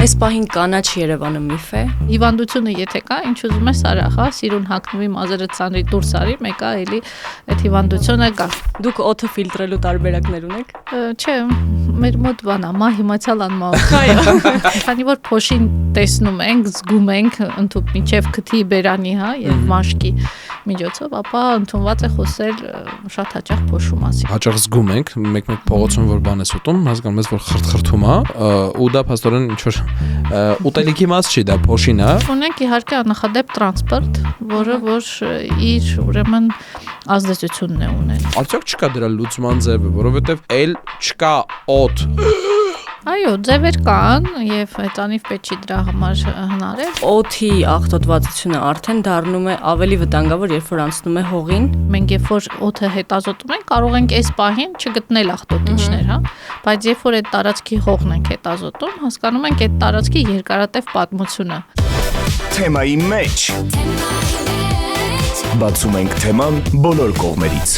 Այս պահին կանաչ Երևանը միֆ է։ Հիվանդությունը եթե կա, ինչ ուզում ես արա, հա, սիրուն հագնվի, մազերը ցանրի դուրս արի, մեկը էլի այդ հիվանդությունը կա։ Դուք օդը ֆիլտրելու տարբերակներ ունեք։ Չէ, մեր մոտ բանա, մա հիմացյալ անմա։ Այո։ Քանի որ փոշին տեսնում ենք, զգում ենք ընդհանուր միջև քթի բերանի, հա, եւ մաշկի միջոցով, ապա ընդունված է խոսել շատ հաճախ փոշու մասին։ Հաճախ զգում ենք, մեկ-մեկ փողոցում որ բան ես ուտում, հասկանում ես որ խրթխրթում է, ու դա փաստորեն ինչ որ ուտելիքի մաս չի, դա փոշին է։ Ունենք իհարկե աննախադեպ տրանսպորտ, որը որ իր ուրեմն ազդեցությունն է ունենում։ Արդյոք չկա դրա լուծման ձևը, որովհետև էլ չկա օդ։ Այո, ձևեր կան եւ հետանիվ պետք չի դրա համար հնարել։ Օդի աղտոտվածությունը արդեն դառնում է ավելի վտանգավոր, երբ որ անցնում է հողին։ Մենք երբ որ օդը հետազոտում ենք, կարող ենք այս պահին չգտնել աղտոտիչներ, հա, բայց երբ որ այդ տարածքի հողն ենք հետազոտում, հասկանում ենք այդ տարածքի երկարատև պատմությունը։ Թեմայի մեջ բացում ենք թեման բոլոր կողմերից։